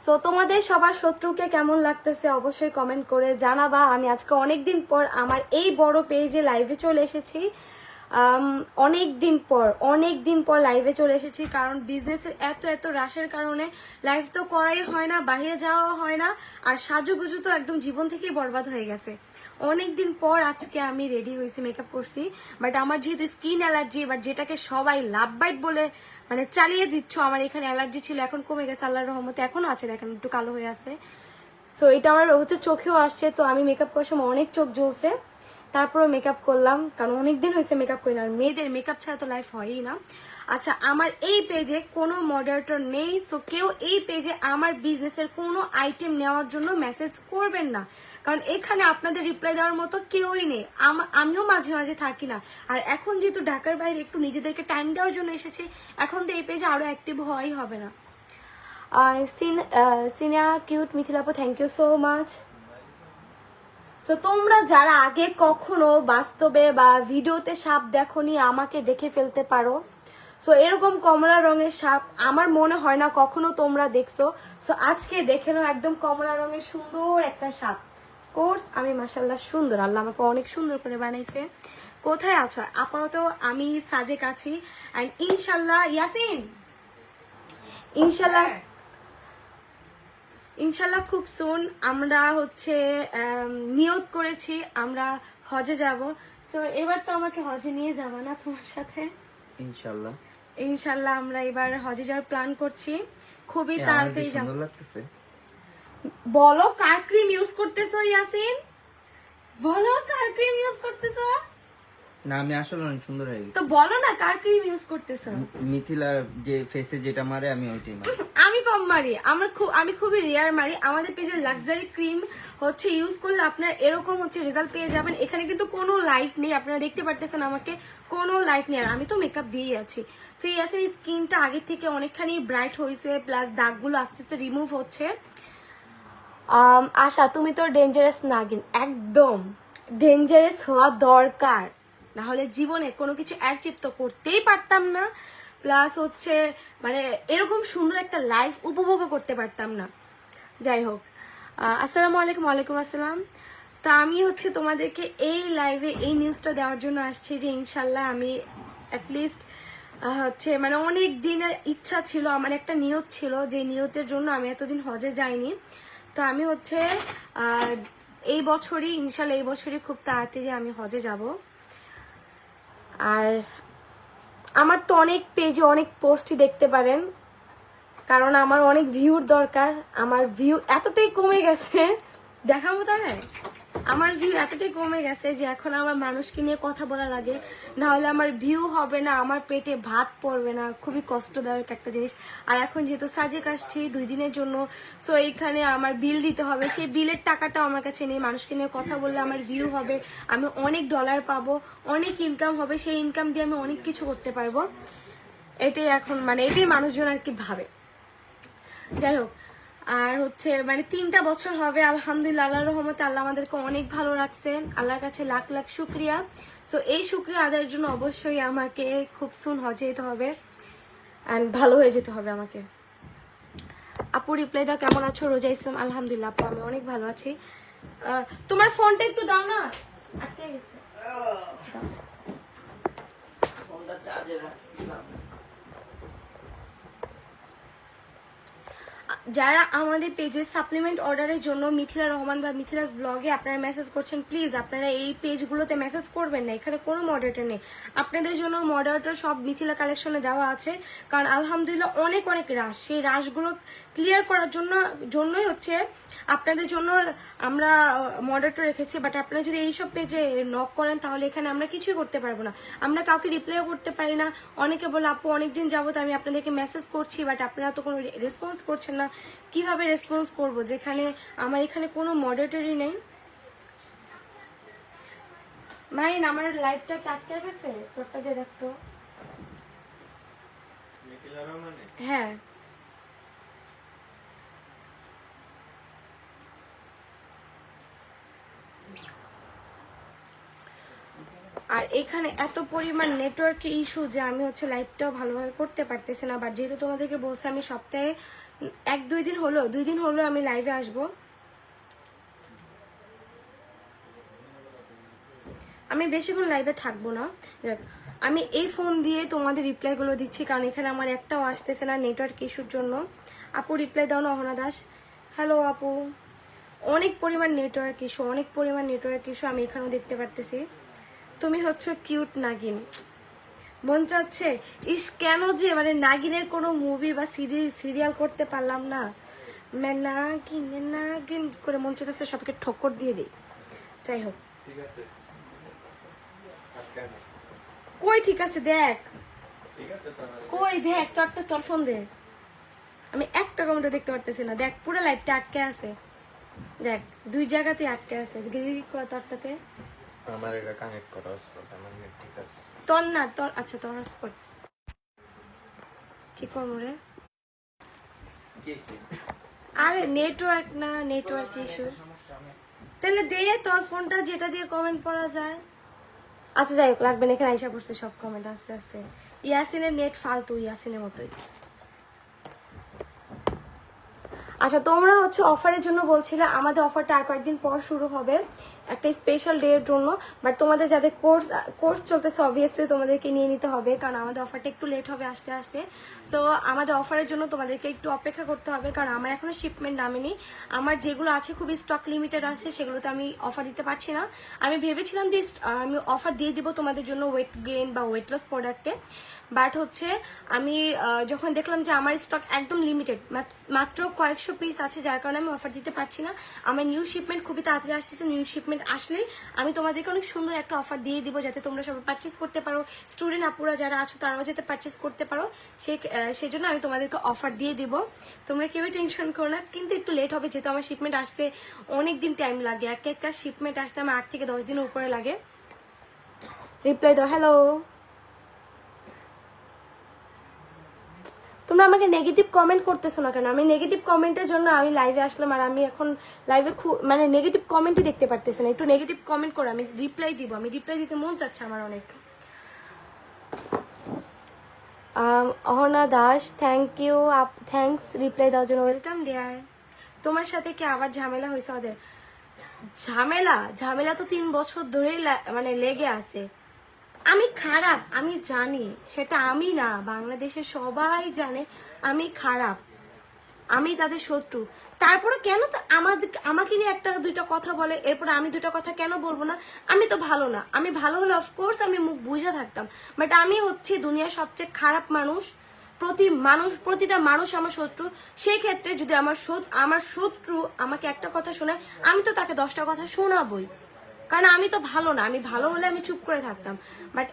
So তোমাদের সবার শত্রুকে কেমন লাগতেছে অবশ্যই কমেন্ট করে জানাবা। আমি আজকে অনেকদিন পর আমার এই বড় পেজে লাইভে চলে এসেছি। অনেক দিন পর লাইভে চলে এসেছি, কারণ বিজনেসের এত রাশের কারণে লাইভ তো করাই হয় না, বাইরে যাওয়া হয় না, আর সাজুগুজু তো একদম জীবন থেকেই বরবাদ হয়ে গেছে। অনেকদিন পর আজকে আমি রেডি হয়েছি, মেকআপ করছি। বাট আমার যেহেতু স্কিন অ্যালার্জি, বাট যেটাকে সবাই লাভ বাইট বলে মানে চালিয়ে দিচ্ছ, আমার এখানে অ্যালার্জি ছিল, এখন কমে গেছে আল্লাহর রহমতে। এখনো আছে, দেখেন একটু কালো হয়ে আছে। সো এটা আমার হচ্ছে চোখেও আসছে, তো আমি মেকআপ করার সময় অনেক চোখ জ্বলছে, তারপরে মেকআপ করলাম, কারণ অনেকদিন হয়েছে মেকআপ করি না। আর মেয়েদের মেকআপ ছাড়া তো লাইফ হয়ই না। আচ্ছা, আমার এই পেজে কোনো মডারেটর নেই, সো কেউ এই পেজে আমার বিজনেসের কোনো আইটেম নেওয়ার জন্য মেসেজ করবেন না, কারণ এখানে আপনাদের রিপ্লাই দেওয়ার মতো কেউই নেই। আমিও মাঝে মাঝে থাকি না, আর এখন যেহেতু ঢাকার বাইরে একটু নিজেদেরকে টাইম দেওয়ার জন্য এসেছি, এখন তো এই পেজে আরো অ্যাক্টিভ হওয়াই হবে না। সিনিয়া কিউট মিথিলাপু, thank you so much. So তোমরা যারা আগে কখনো বাস্তবে বা ভিডিওতে সাপ দেখোনি, আমাকে দেখে ফেলতে পারো। সো এরকম কমলা রঙের সাপ আমার মনে হয় না কখনো তোমরা দেখছো। সো আজকে দেখে নাও একদম কমলা রঙের সুন্দর একটা সাপ। কোর্স আমি মাশাআল্লাহ সুন্দর, আল্লাহ আমাকে অনেক সুন্দর করে বানাইছে। কোথায় আছো? আপাতত আমি সাজেক আছি, অ্যান্ড ইনশাল্লাহ ইয়াসিন, ইনশাল্লাহ ইনশাল্লাহ খুব সুন আমরা হচ্ছে নিয়ত করেছি আমরা হজে যাব। সো এবার তো আমাকে হজে নিয়ে যাবো না তোমার সাথে? ইনশাআল্লাহ ইনশাল্লাহ আমরা এবার হজে যাওয়ার প্ল্যান করছি, খুবই তাড়াতাড়ি যাব। সুন্দর লাগতেছে। বলো কার ক্রিম ইউজ করতেছো ইয়াসিন? বলো কার ক্রিম ইউজ করতেছো? না, আমি আসলে অনেক সুন্দর হয়ে গেছি। তো বলো না কার ক্রিম ইউজ করতেছো? মিথিলা যে ফেসে যেটা মারে আমি ওইটাই মারি। আমি কম মারি, আমি খুবই রেয়ার মারি। আমাদের পেজে লাক্সারি ক্রিম হচ্ছে ইউজ করলে আপনার এরকম হচ্ছে রেজাল্ট পেয়ে যাবেন। এখানে কিন্তু কোনো লাইট নেই, আপনারা দেখতে পারতেছেন আমাকে, কোনো লাইট নেই, আর আমি তো মেকআপ দিয়েই আছি। সো এই আছে স্কিনটা আগের থেকে অনেকখানি ব্রাইট হয়েছে, প্লাস দাগগুলো আস্তে আস্তে রিমুভ হচ্ছে। আশা তুমি তো ডেঞ্জারাস নাগিন, একদম ডেঞ্জারাস হওয়া দরকার, না হলে জীবনে কোনো কিছু অ্যাচিভ তো করতেই পারতাম না, প্লাস হচ্ছে মানে এরকম সুন্দর একটা লাইফ উপভোগও করতে পারতাম না। যাই হোক, আসসালামু আলাইকুম। ওয়ালাইকুম আসসালাম। তো আমি হচ্ছে তোমাদেরকে এই লাইভে এই নিউজটা দেওয়ার জন্য আসছি যে ইনশাল্লাহ আমি অ্যাটলিস্ট হচ্ছে মানে অনেক দিনের ইচ্ছা ছিল, আমার একটা নিয়ত ছিল, যে নিয়তের জন্য আমি এতদিন হজে যাইনি। তো আমি হচ্ছে এই বছরই ইনশাল্লাহ এই বছরই খুব তাড়াতাড়ি আমি হজে যাব। আর আমার তো অনেক পেজে অনেক পোস্টই দেখতে পারেন, কারণ আমার অনেক ভিউর দরকার। আমার ভিউ এতটাই কমে গেছে, দেখাবো তাহলে, আমার ভিউ এতটাই কমে গেছে যে এখন আমার মানুষকে নিয়ে কথা বলা লাগে, না হলে আমার ভিউ হবে না, আমার পেটে ভাত পড়বে না, খুবই কষ্টদায়ক একটা জিনিস। আর এখন যেহেতু সাজেক আসছি 2 দিনের জন্য, সো এইখানে আমার বিল দিতে হবে, সেই বিলের টাকাটাও আমার কাছে নেই। মানুষকে নিয়ে কথা বললে আমার ভিউ হবে, আমি অনেক ডলার পাবো, অনেক ইনকাম হবে, সেই ইনকাম দিয়ে আমি অনেক কিছু করতে পারবো। এটাই এখন মানে এটাই মানুষজন আর কি ভাবে। যাই হোক, আর হচ্ছে মানে 3টা বছর হবে আলহামদুলিল্লাহ, আল্লাহর রহমতে আল্লাহ আমাদেরকে অনেক ভালো রাখছেন, আল্লাহর কাছে লাখ লাখ শুক্রিয়া। সো এই শুক্রিয়া আদায়ের জন্য অবশ্যই আমাকে খুব সুন হজে যেতে হবে, অ্যান্ড ভালো হয়ে যেতে হবে আমাকে। আপু রিপ্লাই দাও, কেমন আছো? রোজা ইসলাম, আলহামদুলিল্লাহ আপু আমি অনেক ভালো আছি। তোমার ফোনটা একটু দাও না, আটকে গেছে। ফোনটা চার্জে রাখছিলাম। যারা আমাদের পেজে সাপ্লিমেন্ট অর্ডারের জন্য মিথিলা রহমান বা মিথিলাস ব্লগে আপনারা মেসেজ করছেন, প্লিজ আপনারা এই পেজগুলোতে মেসেজ করবেন না, এখানে কোনো মডারেটর নেই। আপনাদের জন্য মডারেটর সব মিথিলা কালেকশনে দেওয়া আছে, কারণ আলহামদুলিল্লাহ অনেক অনেক রাশ, সেই রাশগুলো ক্লিয়ার করার জন্যই হচ্ছে আপনাদের জন্য আমরা মডারেটর রেখেছি। বাট আপনারা যদি এইসব পেজে নক করেন তাহলে এখানে আমরা কিছুই করতে পারবো না, আমরা কাউকে রিপ্লাইও করতে পারি না। অনেকে বলে আপু অনেকদিন যাবত আমি আপনাদেরকে মেসেজ করছি, বাট আপনারা তো কোনো রেসপন্স করছেন না। কিভাবে রেসপন্স করব যেখানে আমার এখানে কোনো মডারেটরই নেই? মাইন আমার লাইভটা আটকে গেছে, তোরটা দিয়ে দেখতো। হ্যাঁ, আর এখানে এত পরিমাণ নেটওয়ার্ক ইস্যু যে আমি হচ্ছে লাইভটাও ভালোভাবে করতে পারতেছি না। বাট যেহেতু তোমাদেরকে বলছি আমি সপ্তাহে 2 দিন হলো আমি লাইভে আসবো। আমি বেশিক্ষণ লাইভে থাকবো না। আমি এই ফোন দিয়ে তোমাদের রিপ্লাইগুলো দিচ্ছি, কারণ এখানে আমার একটাও আসতেছে না নেটওয়ার্ক ইস্যুর জন্য। আপু রিপ্লাই দাও না অহনা দাস। হ্যালো আপু, অনেক পরিমাণ নেটওয়ার্ক ইস্যু, অনেক পরিমাণ নেটওয়ার্ক ইস্যু আমি এখানেও দেখতে পারতেছি। তুমি হচ্ছে কিউট নাগিন, মন চাচ্ছে ইস কেন যে মানে নাগিনের কোনো মুভি বা সিরিয়াল করতে পারলাম না। নাগিন নাগিন করে মন চাচ্ছে সবকে ঠক্কর দিয়ে দিই। যাই হোক, কই ঠিক আছে দেখ, কই দেখ তোর ফোন দে। আমি একটা কমেন্ট দেখতে পারতেছি না, দেখ পুরো লাইটটা আটকে আছে, দেখ 2 জায়গাতে আটকে আছে। দিদি তোরটাতে আমার এটা কানেক্ট করা হটস্পট, আমার নেট ঠিক আছে। তোর না তোর, আচ্ছা তোর হটস্পট কি করবো রে? আরে নেটওয়ার্ক না, নেটওয়ার্ক ইস্যু। তাহলে দে তোর ফোনটা যেটা দিয়ে কমেন্ট পড়া যায়। আচ্ছা যাই হোক, লাগবে না, এখানে আইসা পড়ছে সব কমেন্ট আস্তে আস্তে। ইয়াসিনের নেট ফালতু, ইয়াসিনের মতোই। আচ্ছা তোমরা হচ্ছে অফারের জন্য বলছিলে, আমাদের অফারটা আর কয়েকদিন পর শুরু হবে একটা স্পেশাল ডে এর জন্য। বাট তোমাদের যাদের কোর্স চলতেছে অবভিয়াসলি তোমাদেরকে নিয়ে নিতে হবে, কারণ আমাদের অফারটা একটু লেট হবে আসতে আসতে। সো আমাদের অফারের জন্য তোমাদেরকে একটু অপেক্ষা করতে হবে, কারণ আমার এখনো শিপমেন্ট নামেনি। আমার যেগুলো আছে খুবই স্টক লিমিটেড আছে, সেগুলোতে আমি অফার দিতে পারছি না। আমি ভেবেছিলাম যে আমি অফার দিয়ে দিব তোমাদের জন্য ওয়েট গেইন বা ওয়েট লস প্রোডাক্টে। বাট হচ্ছে আমি যখন দেখলাম যে আমার স্টক একদম লিমিটেড, মাত্র কয়েকশো পিস আছে, যার কারণে আমি অফার দিতে পারছি না। আমার নিউ শিপমেন্ট খুবই তাড়াতাড়ি আসতেছে, নিউ শিপমেন্ট আসলেই আমি তোমাদেরকে অনেক সুন্দর একটা অফার দিয়ে দিব, যাতে তোমরা সবাই পারচেস করতে পারো। স্টুডেন্ট আপুরা যারা আছো তারাও যাতে পারচেস করতে পারো, সেজন্য আমি তোমাদেরকে অফার দিয়ে দিব। তোমরা কেউই টেনশন করো না, কিন্তু একটু লেট হবে, যেহেতু আমার শিপমেন্ট আসতে অনেক দিন টাইম লাগে। একটা শিপমেন্ট আসতে আমার 8 থেকে 10 দিনের উপরে লাগে। রিপ্লাই দাও। হ্যালো, তোমরা আমাকে নেগেটিভ কমেন্ট করতেছো না কেন? আমি নেগেটিভ কমেন্টের জন্য আমি লাইভে আসলাম, আর আমি এখন লাইভে মানে নেগেটিভ কমেন্টই দেখতে পারতেছি না। একটু নেগেটিভ কমেন্ট করো, আমি রিপ্লাই দিব। আমি রিপ্লাই দিতে মন চাচ্ছে আমার অনেক। Ahana Das, thank you thanks reply দেওয়ার জন্য। Welcome dear. তোমার সাথে কি আবার ঝামেলা হয়েছে ওদের? ঝামেলা তো 3 বছর ধরেই মানে লেগে আছে। আমি খারাপ, আমি জানি, সেটা আমি না, বাংলাদেশের সবাই জানে আমি খারাপ, আমি তাদের শত্রু। তারপরে কেন আমাকে নিয়ে 1-2টা কথা বলে, এরপরে আমি 2টা কথা কেন বলবো না? আমি তো ভালো না, আমি ভালো হলে অফকোর্স আমি মুখ বুঝে থাকতাম। বাট আমি হচ্ছে দুনিয়ার সবচেয়ে খারাপ মানুষ, প্রতিটা মানুষ আমার শত্রু। সেই ক্ষেত্রে যদি আমার শত্রু আমাকে একটা কথা শোনায়, আমি তো তাকে 10টা কথা শোনাবই, কারণ আমি তো ভালো না। আমি ভালো হলে আমি চুপ করে থাকতাম। বাট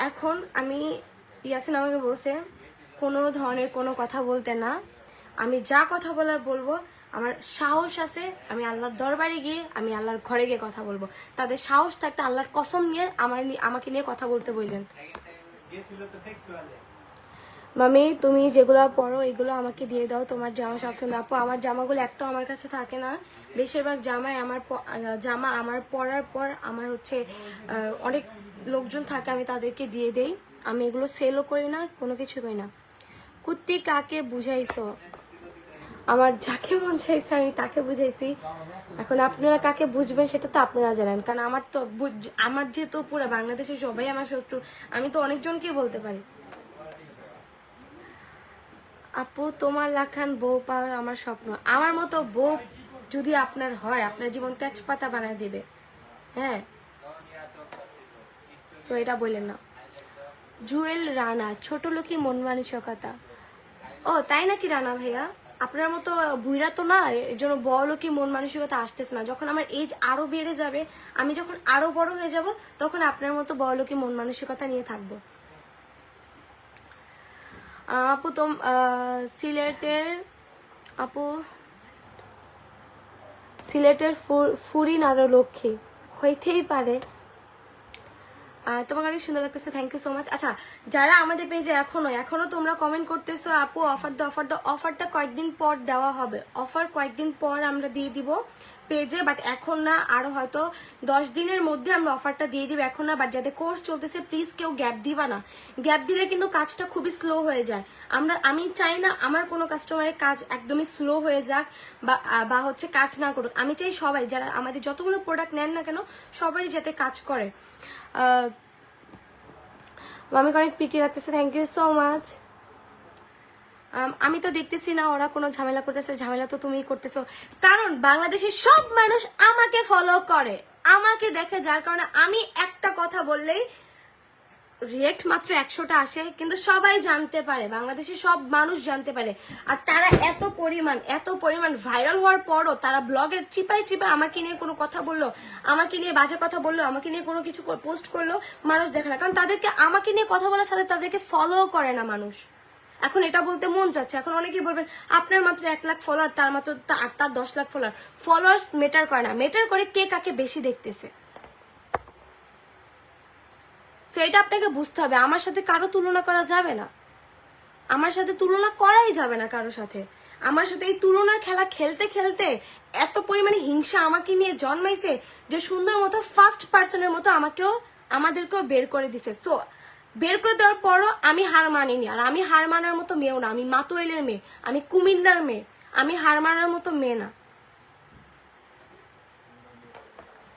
এখন আমি, ইয়াসিন আমাকে বলছে কোনো ধরনের কোনো কথা বলতে না, আমি যা কথা বলার বলবো। আমার সাহস আছে, আমি আল্লাহর দরবারে গিয়ে, আমি আল্লাহর ঘরে গিয়ে কথা বলবো। তাদের সাহস থাকতে আল্লাহর কসম নিয়ে আমাকে নিয়ে কথা বলতে বললেন। মামি তুমি যেগুলো পরো এগুলো আমাকে দিয়ে দাও, তোমার জামা সব সুন্দর। আপু আমার জামাগুলো একটাও আমার কাছে থাকে না, বেশিরভাগ জামা আমার পরার পর আমার হচ্ছে অনেক লোকজন থাকে, আমি তাদেরকে দিয়ে দেই। আমি এগুলো সেলও করি না, কোনো কিছু করি না। কুত্তি কাকে বুঝাইছো? আমার যাকে মন চাইছে আমি তাকে বুঝাইছি। এখন আপনারা কাকে বুঝবেন সেটা তো আপনারা জানেন, কারণ আমার যেহেতু পুরো বাংলাদেশের সবাই আমার শত্রু, আমি তো অনেকজনকেই বলতে পারি। আপু তোমার লাখান বউ পাওয়া আমার স্বপ্ন। আমার মতো বউ যদি আপনার হয়, আপনার জীবন তেজপাতা বানায় দিবে। হ্যাঁ, তো এটা বললেন না। জুয়েল রানা, ছোট লোকই মন মানসিকতা। ও তাই নাকি রানা ভাইয়া? আপনার মতো বুড়া তো না, এর জন্য বড় লোকই মন মানসিকতা আসতেছে না। যখন আমার এজ আরো বেড়ে যাবে, আমি যখন আরো বড় হয়ে যাব, তখন আপনার মতো বড় লোকই মন মানসিকতা নিয়ে থাকবো। আপু সিলেটের ফুরিন আরো লক্ষ্মী হইতেই পারে। তোমাকে অনেক সুন্দর লাগতেছে, থ্যাংক ইউ সো মাচ। আচ্ছা, যারা আমাদের পেজে এখনো তোমরা কমেন্ট করতেছো আপু অফার দাও, অফারটা কয়েকদিন পর দেওয়া হবে। অফার কয়েকদিন পর আমরা দিয়ে দিব, পেজে, বাট এখন না, আরো হয়তো 10 দিনের মধ্যে আমরা অফারটা দিয়ে দিব, এখন না। বাট যাদের কোর্স চলতেছে প্লিজ কেউ গ্যাপ দিবা না, গ্যাপ দিলে কিন্তু কাজটা খুবই স্লো হয়ে যায়। আমি চাই না আমার কোনো কাস্টমারের কাজ একদমই স্লো হয়ে যাক বা হচ্ছে কাজ না করুক। আমি চাই সবাই যারা আমাদের যতগুলো প্রোডাক্ট নেন না কেন সবারই যাতে কাজ করে। আমি অনেক পিটি লাগতেছে, থ্যাংক ইউ সো মাচ। আমি তো দেখতেছি না ওরা কোনো ঝামেলা করতেছে, ঝামেলা তো তুমিই করতেছো, কারণ বাংলাদেশের সব মানুষ আমাকে ফলো করে, আমাকে দেখে, যার কারণে আমি একটা কথা বললেই রিয়েক্ট মাত্র 100টা আসে, কিন্তু সবাই জানতে পারে, বাংলাদেশের সব মানুষ জানতে পারে। আর তারা এত পরিমাণ ভাইরাল হওয়ার পরও তারা ব্লগের চিপাই আমাকে নিয়ে কোনো কথা বললো, আমাকে নিয়ে বাজে কথা বললো, আমাকে নিয়ে কোনো কিছু পোস্ট করলো, মানুষ দেখে না, কারণ তাদেরকে আমাকে নিয়ে কথা বলার সাথে তাদেরকে ফলো করে না মানুষ। এখন এটা বলতে মন যাচ্ছে, এখন অনেকেই বলবেন আপনার মাত্র 1 লাখ ফলোয়ার, তার মাত্র তার 10 লাখ ফলোয়ার। ফলোয়ার্স মেটার করে না, মেটার করে কে কাকে বেশি দেখতেছে। তো এটা আপনাকে বুঝতে হবে, আমার সাথে কারো তুলনা করা যাবে না, আমার সাথে তুলনা করাই যাবে না কারোর সাথে। আমার সাথে এই তুলনার খেলা খেলতে খেলতে এত পরিমাণে হিংসা আমাকে নিয়ে জন্মাইছে যে সুন্দর মতো ফার্স্ট পার্সনের মতো আমাদেরকেও বের করে দিছে। তো বের করে দেওয়ার পরও আমি হার মানিনি, আর আমি হার মানার মতো মেয়েও না, আমি মাতুয়েলের মেয়ে, আমি কুমিল্লার মেয়ে, আমি হার মানার মতো মেয়ে না।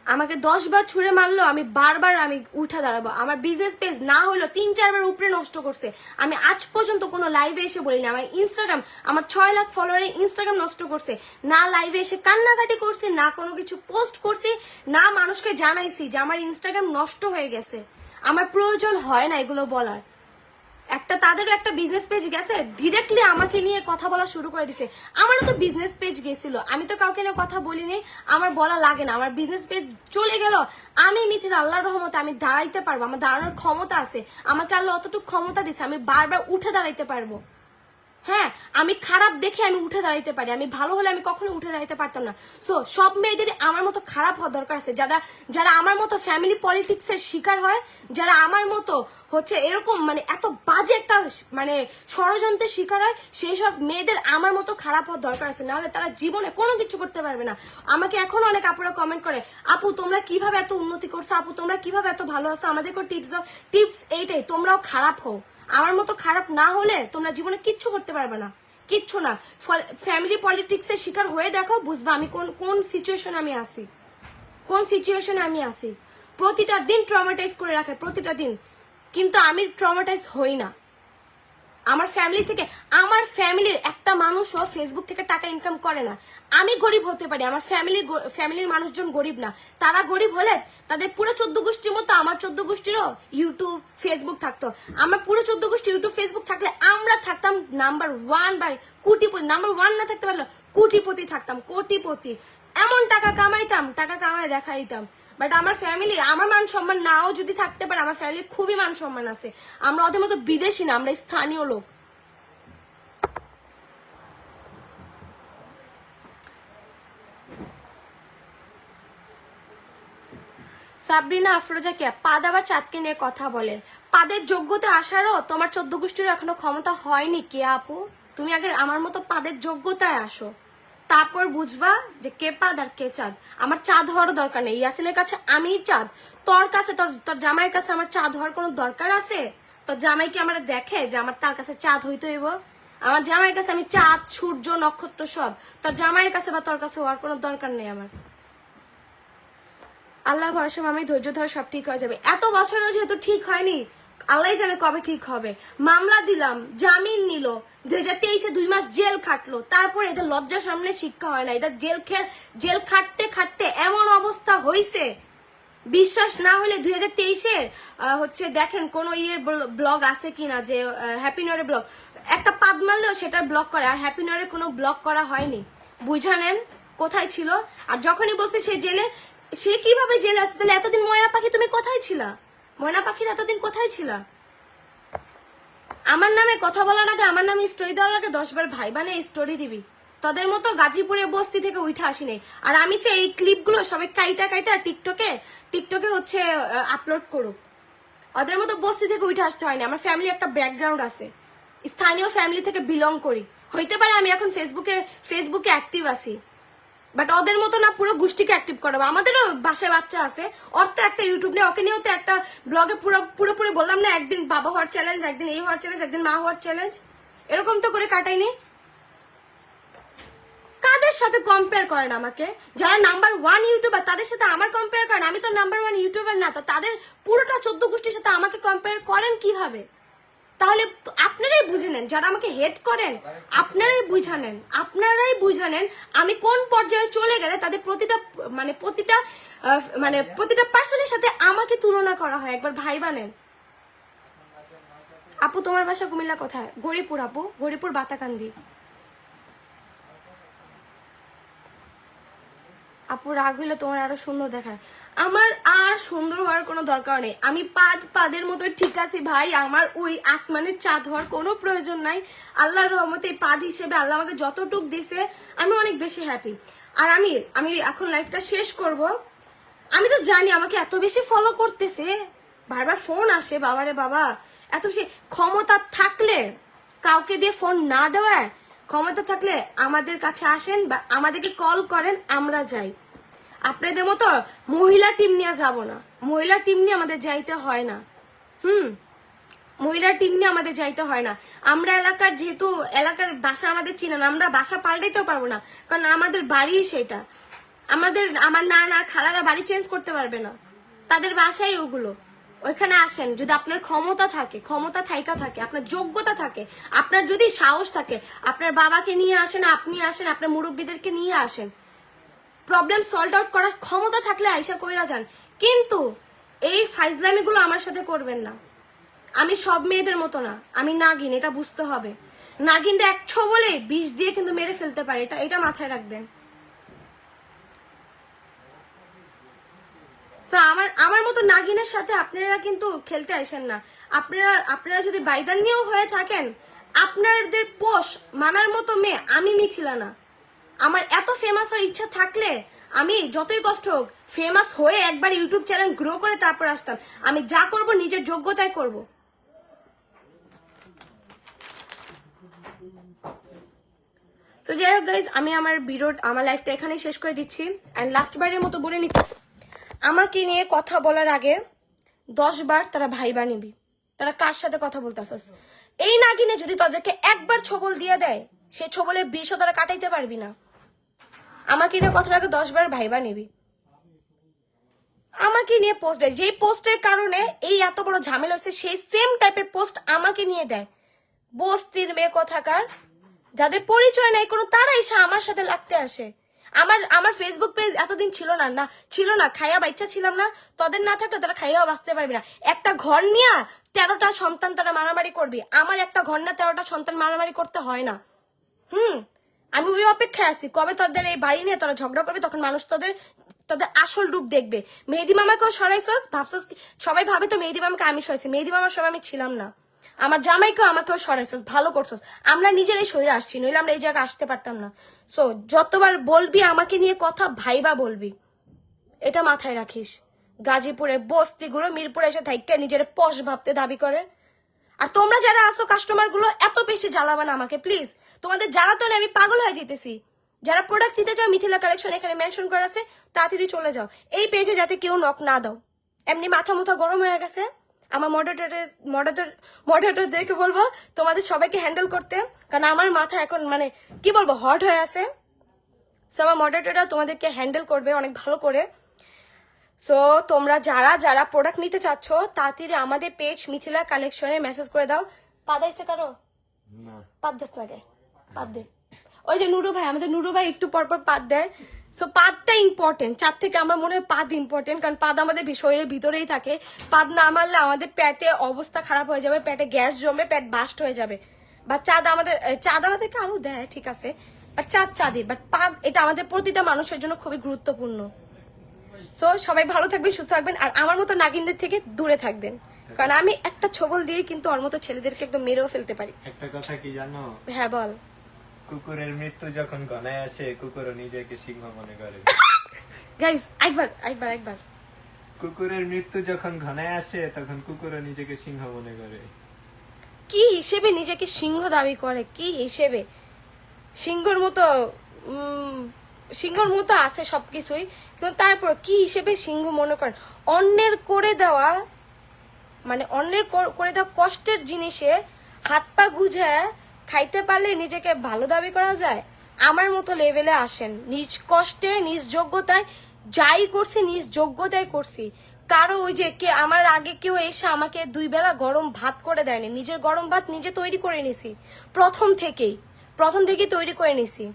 আমাকে 10 বার ছুঁড়ে মারলো, আমি বারবার আমি উঠে দাঁড়াবো। আমার বিজনেস পেজ না হলো 3-4 বার উপরে নষ্ট করছে, আমি আজ পর্যন্ত কোনো লাইভে এসে বলিনি। আমার ইনস্টাগ্রাম, আমার 6 লাখ ফলোয়ারে ইনস্টাগ্রাম নষ্ট করছে, না লাইভে এসে কান্নাকাটি করছি, না কোনো কিছু পোস্ট করছি, না মানুষকে জানাইছি যে আমার ইনস্টাগ্রাম নষ্ট হয়ে গেছে। আমার প্রয়োজন হয় না এগুলো বলার। তাদেরও একটা বিজনেস পেজ গেছে, ডিরেক্টলি আমাকে নিয়ে কথা বলা শুরু করে দিছে। আমারও তো বিজনেস পেজ গেছিল, আমি তো কাউকে নিয়ে কথা বলিনি, আমার বলা লাগে না। আমার বিজনেস পেজ চলে গেল, আমি মিথিলা আল্লাহর রহমতে আমি দাঁড়াইতে পারবো, আমার দাঁড়ানোর ক্ষমতা আছে, আমাকে আল্লাহ অতটুকু ক্ষমতা দিছে, আমি বারবার উঠে দাঁড়াইতে পারবো। হ্যাঁ, আমি খারাপ দেখে আমি উঠে দাঁড়াইতে পারি, আমি ভালো হলে আমি কখনো উঠে দাঁড়াইতে পারতাম না। সো সব মেয়েদের আমার মতো খারাপ হওয়া দরকার আছে, যারা আমার মতো ফ্যামিলি পলিটিক্স এর শিকার হয়, যারা আমার মতো হচ্ছে এরকম এত বাজে একটা ষড়যন্ত্রের শিকার হয়, সেই সব মেয়েদের আমার মতো খারাপ হওয়ার দরকার আছে, নাহলে তারা জীবনে কোনো কিছু করতে পারবে না। আমাকে এখন অনেক আপুরা কমেন্ট করে, আপু তোমরা কিভাবে এত উন্নতি করছো, আপু তোমরা কিভাবে এত ভালো আছো, আমাদেরকে টিপস দাও। টিপস এইটাই, তোমরাও খারাপ হও, আমার মতো খারাপ না হলে তোমরা জীবনে কিচ্ছু করতে পারবে না, কিচ্ছু না। ফ্যামিলি পলিটিক্স এর শিকার হয়ে দেখো, বুঝবা আমি কোন সিচুয়েশনে আমি আসি। প্রতিটা দিন ট্রমাটাইজ করে রাখে, প্রতিটা দিন, কিন্তু আমি ট্রমাটাইজ হই না। আমার ফ্যামিলির একটা মানুষও ফেসবুক থেকে টাকা ইনকাম করে না। আমি গরিব হতে পারি, আমার ফ্যামিলির মানুষজন গরিব না। তারা গরিব হলে তাদের পুরো 14 গোষ্ঠীর মতো আমার 14 গোষ্ঠীরও ইউটিউব ফেসবুক থাকতো। আমার পুরো 14 গোষ্ঠী ইউটিউব ফেসবুক থাকলে আমরা থাকতাম নাম্বার 1 বাই কোটিপতি। নাম্বার 1 না থাকতে পারলো কোটিপতি থাকতাম, কোটিপতি। এমন টাকা কামায় দেখাইতাম। বাট আমার ফ্যামিলি, আমার মান সম্মান নাও যদি থাকতে পারে, আমার ফ্যামিলির খুবই মান সম্মান আছে। আমরা ওদের মতো বিদেশি না, আমরা স্থানীয় লোক। সাবরিনা আফরোজা কে পাদ আবার চাঁদকে নিয়ে কথা বলে, পাদের যোগ্যতা আসারও তোমার 14 গোষ্ঠীর এখনো ক্ষমতা হয়নি কে আপু। তুমি আগে আমার মতো পাদের যোগ্যতায় আসো, তারপর বুঝবা যে কে পাদ আর কে চাঁদ। আমার চাঁদ হওয়ার দরকার নেই, ইয়াসিনের কাছে আমিই চাঁদ, তোর কাছে তোর জামাইয়ের কাছে আমার চাঁদ হওয়ার কোনো দরকার আছে? তোর জামাই কি আমার দেখে যে আমার তার কাছে চাঁদ হইতে হইব? আমার জামাইয়ের কাছে আমি চাঁদ, সূর্য, নক্ষত্র সব, তোর জামাইয়ের কাছে বা তোর কাছে হওয়ার কোনো দরকার নেই আমার। আল্লাহ ভরসা, আমি ধৈর্য ধর, সব ঠিক হয়ে যাবে। এত বছরও যেহেতু ঠিক হয়নি, আল্লাহ জানে কবে ঠিক হবে। মামলা দিলাম, জামিন নিল, 2023-এ 2 মাস জেল খাটলো, তারপর এদের লজ্জার সামনে শিক্ষা হয় না। এদের জেল খাটতে খাটতে এমন অবস্থা হয়েছে, বিশ্বাস না হলে 2023-এ হচ্ছে দেখেন কোন ব্লগ আছে কিনা, যে হ্যাপি নিউ ইয়ারের ব্লগ, একটা পাদ মারলেও সেটা ব্লক করে, আর হ্যাপি নিউ ইয়ারে কোনো ব্লক করা হয়নি। বুঝা নেন কোথায় ছিল। আর যখনই বলছে সে জেলে, সে কিভাবে জেলে আসছে, তাহলে এতদিন ময়না পাখি তুমি কোথায় ছিলা? ময়না পাখির এতদিন কোথায় ছিলা? আমার নামে কথা বলার আগে, আমার নামে স্টোরি দেওয়ার আগে 10 বার ভাই বানে স্টোরি দিবি। তাদের মতো গাজীপুরে বস্তি থেকে উঠে আসি নাই। আর আমি চাই এই ক্লিপগুলো সবাই কাইটা টিকটকে হচ্ছে আপলোড করুক। ওদের মতো বস্তি থেকে উঠে আসতে হয়নি। আমার ফ্যামিলি একটা ব্যাকগ্রাউন্ড আছে, স্থানীয় ফ্যামিলি থেকে বিলং করি। হইতে পারে আমি এখন ফেসবুকে অ্যাক্টিভ আছি, বাট ওদের মতো না পুরো গোষ্ঠীকে অ্যাক্টিভ করাবো। আমাদেরও বাসায় বাচ্চা আছে, ওর তো একটা ইউটিউব নেই, ওকে নিয়েও তো একটা ব্লগে পুরোপুরি বললাম না, একদিন বাবা হওয়ার চ্যালেঞ্জ, একদিন এই হওয়ার চ্যালেঞ্জ, একদিন মা হওয়ার চ্যালেঞ্জ, এরকম তো করে কাটাইনি। কাদের সাথে কম্পেয়ার করেন আমাকে? যারা নাম্বার 1 ইউটিউবার তাদের সাথে আমার কম্পেয়ার করেন? আমি তো নাম্বার 1 ইউটিউবার না, তো তাদের পুরোটা 14 গোষ্ঠীর সাথে আমাকে কম্পেয়ার করেন কিভাবে? তাহলে আপনারাই বুঝে নেন, যারা আমাকে হেট করেন আপনারাই বুঝে নেন আমি কোন পর্যায়ে চলে গেলে তাদের প্রতিটা পার্সনের সাথে আমাকে তুলনা করা হয়। একবার ভাইবা নেন। আপু তোমার বাসা কুমিল্লা কোথায়? গরিপুর আপু, গরিপুর বাতাকান্দি। আপু রাগ হইলে তোমার আরো সুন্দর দেখায়। আমার আর সুন্দর হওয়ার কোনো দরকার নেই, আমি পাদের মতো ঠিক আছি ভাই। আমার ওই আসমানের চাঁদ হওয়ার কোনো প্রয়োজন নাই। আল্লাহর রহমতে এই পাদ হিসেবে আল্লাহ আমাকে যতটুক দিছে আমি অনেক বেশি হ্যাপি। আর আমি এখন লাইফটা শেষ করব। আমি তো জানি আমাকে এত বেশি ফলো করতেছে, বারবার ফোন আসে, বাবারে বাবা এত বেশি। ক্ষমতা থাকলে কাউকে দিয়ে ফোন না দেওয়ার ক্ষমতা থাকলে আমাদের কাছে আসেন বা আমাদেরকে কল করেন, আমরা যাই। আপনাদের মতো মহিলা টিম নিয়ে যাব না, মহিলা টিম নিয়ে আমাদের যাইতে হয় না। মহিলার টিম নিয়ে আমাদের যাইতে হয় না। আমরা যেহেতু এলাকার বাসা আমাদের চিনেন, আমরা বাসা পাল্টাইতেও পারবো না, কারণ আমাদের বাড়ি সেটা। আমার নানা খালারা বাড়ি চেঞ্জ করতে পারবে না, তাদের বাসাই ওগুলো। ওইখানে আসেন যদি আপনার ক্ষমতা থাইকা থাকে, আপনার যোগ্যতা থাকে, আপনার যদি সাহস থাকে, আপনার বাবাকে নিয়ে আসেন, আপনি আসেন, আপনার মুরব্বীদেরকে নিয়ে আসেন। প্রবলেম সলভ আউট করার ক্ষমতা থাকলে আইসা কইরা যান, কিন্তু এই ফাইজলামিগুলো আমার সাথে করবেন না। আমি সব মেয়েদের মতো না, আমি নাগিন, এটা বুঝতে হবে। নাগিনটা 100 বলে 20 দিয়ে কিন্তু মেরে ফেলতে পারে, এটা মাথায় রাখবেন। আমার মতো নাগিনের সাথে আপনারা কিন্তু খেলতে আসেন না। আপনারা যদি বাইদান নিয়েও হয়ে থাকেন, আপনাদের পোষ মানার মতো মেয়ে আমি মিথিলা না। আমার এত ফেমাস হওয়ার ইচ্ছা থাকলে আমি যতই কষ্ট হোক ফেমাস হয়ে একবার ইউটিউব চ্যানেল গ্রো করে তারপর আসতাম। আমি যা করব নিজের যোগ্যতায় করব। সো যাই হোক গাইজ, আমি আমার লাইফটা এখানেই শেষ করে দিচ্ছি। অ্যান্ড লাস্ট বারের মতো বলে নিচ্ছি, আমাকে নিয়ে কথা বলার আগে 10 বার তারা ভাইবা নিবি, তারা কার সাথে কথা বলতেছস। এই নাগিনে যদি তাদেরকে একবার ছবল দিয়ে দেয়, সে ছবলের বিষও তারা কাটাইতে পারবি না। আমাকে নিয়ে কথার আগে 10 বার ভাইবা নিবি। আমাকে নিয়ে পোস্ট দেয়, যেই পোস্টের কারণে এই এত বড় ঝামেলা হচ্ছে, সেই সেম টাইপের পোস্ট আমাকে নিয়ে দেয়। বস্তির মেয়ে কথাকার, যাদের পরিচয় নাই কোনো, তারা এসে আমার সাথে লাগতে আসে। আমার ফেসবুক পেজ এতদিন ছিল না, খাইয়া বাচ্চা ছিলাম না। তাদের না থাকলে তারা খাইয়াও বাঁচতে পারবি না। একটা ঘর নিয়ে 13টা সন্তান তারা মারামারি করবি, আমার একটা ঘর না 13টা সন্তান মারামারি করতে হয় না। আমি ওই অপেক্ষায় আছি কবে তোদের এই বাড়ি নিয়ে তোরা ঝগড়া করবি, তখন মানুষ তাদের আসল রূপ দেখবে। মেহেদি মামাকেও সরাইছস, ভাবছস সবাই ভাবে তো মেহেদি মামাকে আমি সরাইছি, মেহেদি মামার সময় আমি ছিলাম না। আমার জামাইকেও আমাকেও সরাইছস, ভালো করছস। আমরা নিজেরাই সরে আসছি, নইলে আমরা এই জায়গায় আসতে পারতাম না। সো যতবার বলবি আমাকে নিয়ে কথা ভাইবা বলবি, এটা মাথায় রাখিস। গাজীপুরে বস্তিগুলো মিরপুরে এসে থাইকে নিজের পশ ভাবতে দাবি করে। আর তোমরা যারা আসো কাস্টমার গুলো, এত বেশি জ্বালাবা না আমাকে প্লিজ। তোমাদের জ্বালাতো না, আমি পাগল হয়ে যেতেছি। যারা প্রোডাক্ট নিতে চাও, মিথিলা কালেকশন এখানে মেনশন করা আছে, তাড়াতাড়ি চলে যাও। এই পেজে যাতে কেউ নক না দাও। এমনি মাথা মুথা গরম হয়ে গেছে। আমার মডারেটরদেরকে বলবো তোমাদের সবাইকে হ্যান্ডেল করতে, কারণ আমার মাথা এখন মানে কি বলবো হট হয়ে আছে। সো আমার মডারেটররা তোমাদেরকে হ্যান্ডেল করবে অনেক ভালো করে। সো তোমরা যারা প্রোডাক্ট নিতে চাচ্ছ, তাড়াতাড়ি আমাদের পেজ মিথিলা কালেকশনে মেসেজ করে দাও। পাদাইছে কারো পাদ দাস না গে, পাদ দে। ওই যে নুরু ভাই, আমাদের নুরু ভাই একটু পর পাদ দেয়। সো পাদটা ইম্পর্টেন্ট, চার থেকে আমার মনে হয় পাদ ইম্পর্টেন্ট, কারণ পাদ আমাদের শরীরের ভিতরেই থাকে। পাদ না মারলে আমাদের পেটে অবস্থা খারাপ হয়ে যাবে, পেটে গ্যাস জমে, পেট বাস্ট হয়ে যাবে। বা চাঁদ আমাদেরকে আরো দেয়, ঠিক আছে, বাট চাঁদই, বাট পাদ এটা আমাদের প্রতিটা মানুষের জন্য খুবই গুরুত্বপূর্ণ। সো সবাই ভালো থাকবেন, সুস্থ থাকবেন, আর আমার মতো নাগিনদের থেকে দূরে থাকবেন, কারণ আমি একটা ছবল দিয়ে কিন্তু ওর মতো ছেলেদেরকে একদম মেরেও ফেলতে পারি। একটা কথা কি জানো? হ্যাঁ বল। কুকুরের মৃত্যু যখন ঘনায় আসে, কুকুরও নিজেকে সিংহ মনে করে। গাইস একবার কুকুরের মৃত্যু যখন ঘনায় আসে, তখন কুকুরও নিজেকে সিংহ মনে করে। কি হিসেবে নিজেকে সিংহ দাবি করে? কি হিসেবে? সিংহর মতো সিংহর মতো আছে সবকিছুই, কিন্তু তারপর কি হিসেবে সিংহ মনে করেন? অন্যের করে দেওয়া, মানে অন্যের করে দেওয়া কষ্টের জিনিসে হাত পা গুঁজায় খাইতে পারলে নিজেকে ভালো দাবি করা যায়? আমার মতো লেভেলে আসেন, নিজ কষ্টে নিজ যোগ্যতায় যাই করছি নিজ যোগ্যতায় করছি। কারো ওই যে কে আমার আগে কেউ এসে আমাকে 2 বেলা গরম ভাত করে দেয়নি, নিজের গরম ভাত নিজে তৈরি করে নিছি প্রথম থেকেই তৈরি করে নিছি।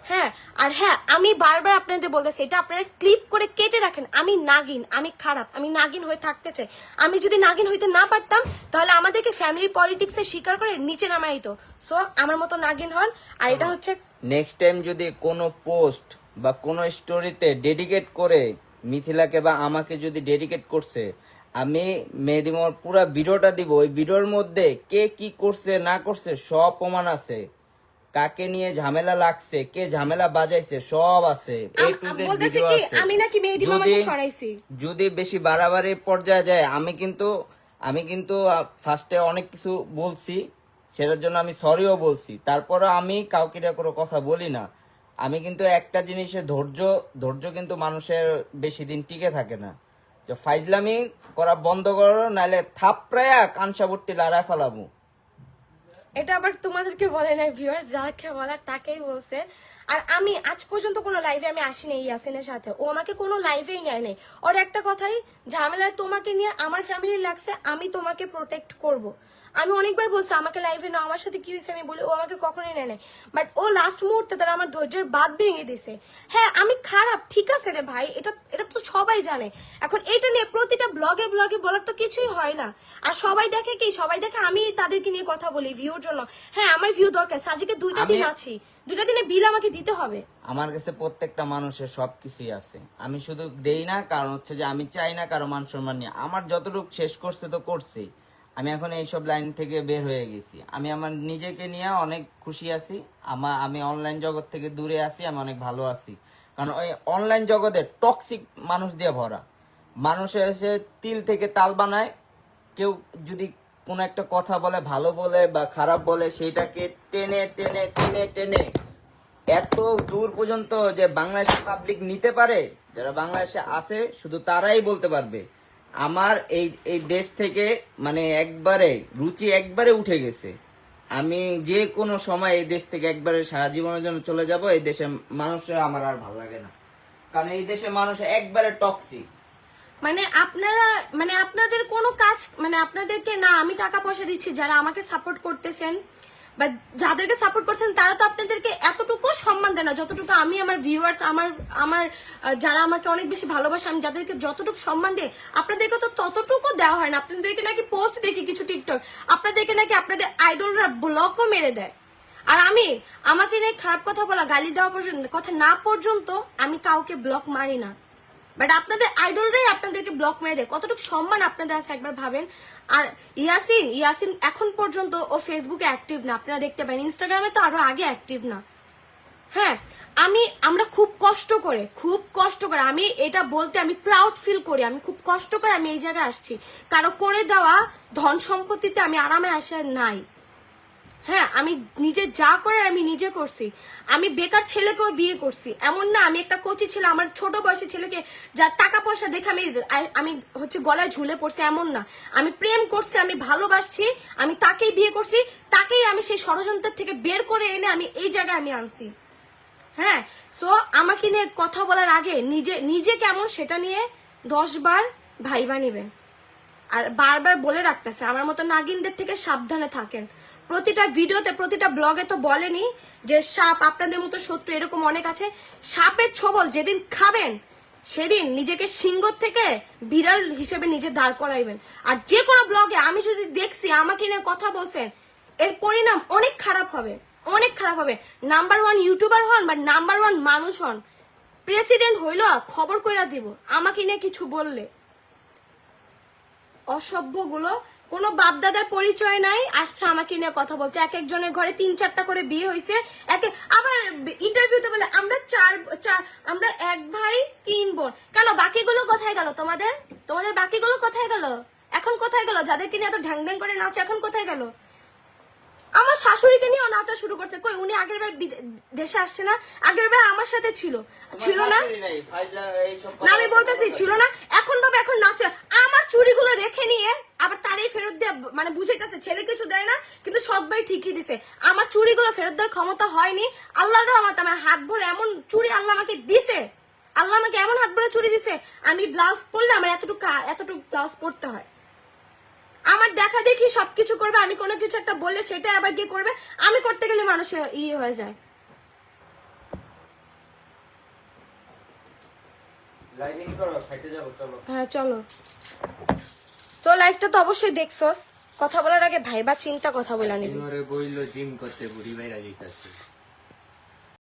হ্যাঁ, আর হ্যাঁ আমি বারবার আপনাদের বলতেছি, এটা আপনারা ক্লিপ করে কেটে রাখেন। আমি নাগিন, আমি খারাপ, আমি নাগিন হয়ে থাকতে চাই। আমি যদি নাগিন হইতে না পারতাম তাহলে আমাদেরকে ফ্যামিলি পলিটিক্সে স্বীকার করে নিচে নামাই দিত। সো আমার মতো নাগিন হন। আর এটা হচ্ছে নেক্সট টাইম যদি কোনো পোস্ট বা কোনো স্টোরিতে ডেডিকেট করে মিথিলাকে বা আমাকে যদি ডেডিকেট করছে, আমি মেহেদিমার পুরো ভিডিওটা দিব। ওই ভিডিওর মধ্যে কে কি করছে না করছে সব প্রমাণ আছে, কাকে নিয়ে ঝামেলা লাগছে, কে ঝামেলা বাজাইছে সব আছে, A to Z বলতেছে ভিডিও কি আছে। আমি নাকি মেহেদি মামাকে সরাইছি। যদি বেশি বাড়াবাড়ি পর্যায়ে যায়, আমি কিন্তু ফার্স্টে অনেক কিছু বলছি, সেটার জন্য আমি সরিও বলছি। তারপরে আমি কাউকে কোনো কথা বলি না। আমি কিন্তু একটা জিনিসে ধৈর্য কিন্তু মানুষের বেশি দিন টিকে থাকে না। যে ফাইজলামি করা বন্ধ করো, নাহলে থাপড়ায়া কানসাবুট্টি লড়াই ফেলাবো। এটা আবার তোমাদেরকে বলে না ভিউয়ার্স, যাকে বলার তাকেই বলছে। আর আমি আজ পর্যন্ত কোনো লাইভে আমি আসিনি ইয়াসিনের সাথে, ও আমাকে কোনো লাইভেই নেয় নাই। ওর একটা কথাই, ঝামেলায় তোমাকে নিয়ে আমার ফ্যামিলি লাগছে, আমি তোমাকে প্রোটেক্ট করব। আমি অনেকবার বলছি আমাকে লাইভে নাও, আমার সাথে কি হয়েছে আমি বলি, ও আমাকে কখনোই নেয় নাই। বাট ও লাস্ট মুহূর্তে তারা আমার ধৈর্যের বাঁধ ভেঙে দিছে। হ্যাঁ আমি খারাপ, ঠিক আছে রে ভাই, এটা তো সবাই জানে। এখন এটা নিয়ে প্রতিটা ব্লগে বলার তো কিছুই হয় না। আর সবাই দেখে কি, সবাই দেখে আমি তাদেরকে নিয়ে কথা বলি ভিউর জন্য। হ্যাঁ আমার ভিউ দরকার, সাজিকে 2টা দিন আছি, 2টা দিনে বিল আমাকে দিতে হবে। আমার কাছে প্রত্যেকটা মানুষের সবকিছুই আছে, আমি শুধু দেই না কারণ হচ্ছে যে আমি চাই না কারো মান সম্মান নিয়ে। আমার যতটুকু শেষ করছে তো করছি, আমি এখন এইসব লাইন থেকে বের হয়ে গেছি। আমি আমার নিজেকে নিয়ে অনেক খুশি আছি। আমি অনলাইন জগৎ থেকে দূরে আছি, আমি অনেক ভালো আছি। কারণ ওই অনলাইন জগতে টক্সিক মানুষ দিয়ে ভরা। মানুষের এসে তিল থেকে তাল বানায়। কেউ যদি কোনো একটা কথা বলে, ভালো বলে বা খারাপ বলে, সেটাকে টেনে টেনে টেনে টেনে এত দূর পর্যন্ত যে বাংলাদেশের পাবলিক নিতে পারে, যারা বাংলাদেশে আছে শুধু তারাই বলতে পারবে। আমার এই দেশ থেকে মানে একবারে রুচি একবারে উঠে গেছে। আমি যে কোনো সময় এই দেশ থেকে একবারে সারা জীবনের জন্য চলে যাব। এই দেশের মানুষরা আমার আর ভালো লাগে না, কারণ এই দেশের মানুষ একবারে টক্সিক। মানে আপনারা, মানে আপনাদের কোনো কাজ, মানে আপনাদেরকে না আমি টাকা পয়সা দিচ্ছি, যারা আমাকে সাপোর্ট করতেছেন বা যাদেরকে সাপোর্ট করছেন তারা তো আপনাদেরকে এতটুকু সম্মান দেয় না যতটুকু আমি আমার ভিউয়ার্স, আমার যারা আমাকে অনেক বেশি ভালোবাসে, আমি যাদেরকে যতটুকু সম্মান দিই আপনাদেরকে তো ততটুকু দেওয়া হয় না। আপনাদেরকে নাকি পোস্ট দেখি কিছু টিকটক, আপনাদেরকে নাকি আপনাদের আইডলরা ব্লকও মেরে দেয়। আর আমাকে নিয়ে খারাপ কথা বলা, গালি দেওয়া পর্যন্ত, কথা না পর্যন্ত আমি কাউকে ব্লক মারি না। বাট আপনাদের আইডলরাই আপনাদেরকে ব্লক মেরে দেয়, কতটুকু সম্মান আপনাদের আছে একবার ভাবেন। আর ইয়াসিন এখন পর্যন্ত ও ফেসবুকে অ্যাক্টিভ না, আপনারা দেখতে পারেন। ইনস্টাগ্রামে তো আরো আগে অ্যাক্টিভ না। হ্যাঁ আমরা খুব কষ্ট করে আমি এটা বলতে আমি প্রাউড ফিল করি, আমি খুব কষ্ট করে আমি এই জায়গায় আসছি। কারো করে দেওয়া ধন সম্পত্তিতে আমি আরামে আসা নাই। হ্যাঁ আমি নিজে যা করে আমি নিজে করছি। আমি বেকার ছেলেকেও বিয়ে করছি, এমন না আমি একটা কোচি ছেলে, আমার ছোট বয়সী ছেলেকে যা টাকা পয়সা দেখে আমি হচ্ছে গলায় ঝুলে পড়ছি, এমন না। আমি প্রেম করছি, আমি ভালোবাসছি, আমি তাকেই বিয়ে করছি, তাকেই আমি সেই ষড়যন্ত্রের থেকে বের করে এনে আমি এই জায়গায় আমি আনছি। হ্যাঁ সো আমাকে নিয়ে কথা বলার আগে নিজে কেমন সেটা নিয়ে 10 বার ভাইবা নিবেন। আর বারবার বলে রাখতেছে আমার মতো নাগিনদের থেকে সাবধানে থাকেন। প্রতিটা ভিডিওতে, প্রতিটা ব্লগে তো বলেনি যে সাপ, আপনাদের মতো শত্রু এরকম অনেক আছে। সাপের ছোবল যেদিন খাবেন সেদিন নিজেকে সিংহ থেকে বিড়াল হিসেবে নিজে দাঁড় করাইবেন। আর যে কোনো ব্লগে আমি যদি দেখছি আমাকে নিয়ে কথা বলছেন, এর পরিণাম অনেক খারাপ হবে, অনেক খারাপ হবে। নাম্বার 1 ইউটিউবার হন বা নাম্বার 1 মানুষ হন, প্রেসিডেন্ট হইল খবর কইরা দিব আমাকে নিয়ে কিছু বললে। অসভ্যগুলো, কোনো বাপদাদার পরিচয় নাই, আসছে আমাকে নিয়ে কথা বলতে। এক একজনের ঘরে 3-4টা করে বিয়ে হয়েছে। আবার ইন্টারভিউতে বলে আমরা 1 ভাই 3 বোন। কেন বাকিগুলো কোথায় গেল? তোমাদের বাকিগুলো কোথায় গেল? এখন কোথায় গেল? যাদেরকে নিয়ে এত ঢ্যাং ঢ্যাং করে নাচে এখন কোথায় গেল? আমার শাশুড়িকে নিয়েও নাচা শুরু করছে। কই উনি আগের বার দেশে আসছে না, আগের বার আমার সাথে ছিল ছিল না? না আমি বলতেছি ছিল না, এখন বাবা এখন নাচে। আমার চুড়িগুলো রেখে নিয়ে আবার তারই ফেরত দিয়ে মানে বুঝাইতেছে ছেলে কিছু দেয় না, কিন্তু সবাই ঠিকই দিছে। আমার চুড়িগুলো ফেরত দেওয়ার ক্ষমতা হয়নি। আল্লাহর রহমতে আমার হাত ভরে এমন চুড়ি আল্লাহ আমাকে দিছে, আল্লাহ আমাকে এমন হাত ভরে চুড়ি দিছে, আমি ব্লাউজ পরলে আমার এতটুকু ব্লাউজ পরতে হয়। আমার দেখা দেখি সবকিছু করবে, আমি কোনো কিছু একটা বললে সেটা আবার গিয়ে করবে, আমি করতে গেলে মানুষের হয়ে যায়। হ্যাঁ চলো। তো লাইফটা তো অবশ্যই দেখছস, কথা বলার আগে ভাইবা চিন্তা কথা বলে নিবি। বইলো জিম করতে বুড়ি ভাইরা দিতেছে।